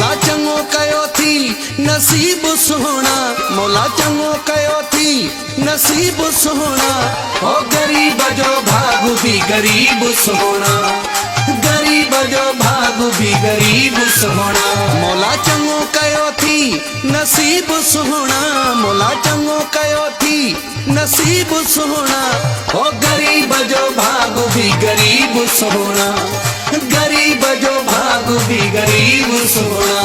मौला चंगो कयो थी नसीब सुहोना, मौला चंगो कयो थी नसीब सुहोना। ओ गरीब जो भाग भी गरीब सुहोना, गरीब जो भाग भी गरीब सुहोना। मौला चंगो कयो थी नसीब सुहोना, मौला चंगो कयो थी नसीब सुहोना। ओ गरीब जो भाग भी गरीब सुहोना, गरीब जो भाग भी गरीब सुहोना।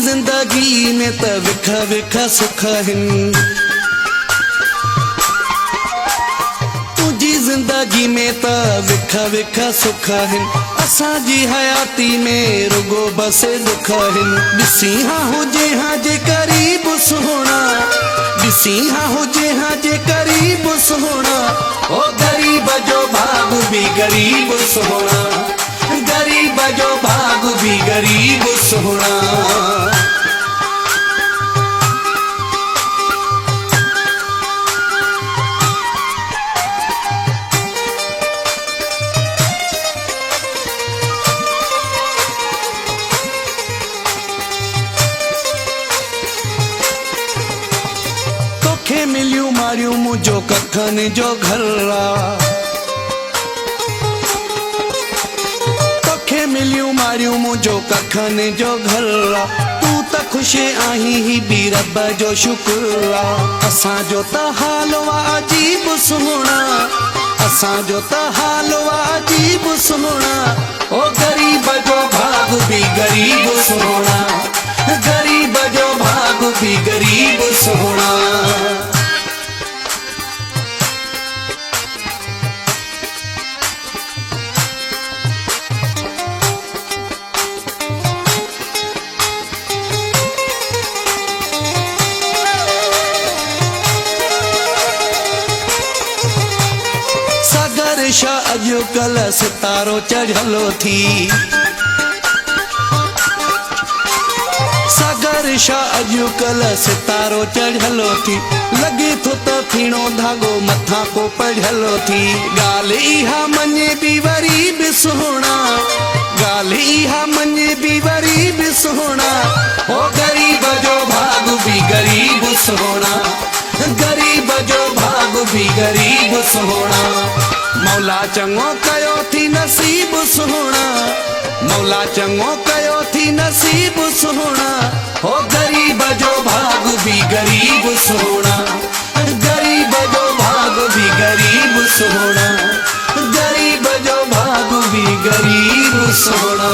जिंदगी में त विखा विखा सुख हिन, तुझी जिंदगी में त विखा विखा सुख हिन। असांजी हयाती में रुगो बस दुख हिन। ॾिसी हाँ हुजे हाँ जे करीब सुहोना, ॾिसी हाँ हुजे हाँ जे करीब सुहोना। ओ गरीब जो भाग भी गरीब सुहोना, गरीब जो भाग भी गरीब सुहोना। तोखे मिलियूं मारियूं मुझो कखन जो घरा, तोखे मिलियूं मारियूं मुझो कखन जो घरा। तू त खुश आहीं ही बि रब जो शुक्र आ। असांजो त हाल वा अजीब सुहोना, असांजो त हाल वा अजीब सुहोना। ओ गरीब जो भाग भी गरीब सुहोना, गरीब जो भाग भी गरीब सुहोना। अॼुकल्ह सितारो चढ़लो थी, सागर शाह अॼुकल्ह सितारो चढ़लो थी। लॻे थो त फीणो धागो मथां को पढ़लो थी। ॻाल्हि इहा मञे बि वरी बि सुहोना, ॻाल्हि इहा मञे बि वरी बि सुहोना। ओ गरीब जो भाग भी गरीब सुहोना, गरीब जो भाग भी गरीब सुहोना। मौला चंगो कयो थी नसीब सुहोना, मौला चंगो कयो थी नसीब सुहोना। ओ गरीब जो भाग भी गरीब सुहोना, गरीब जो भाग भी गरीब सुहोना, गरीब जो भाग भी गरीब सुहोना।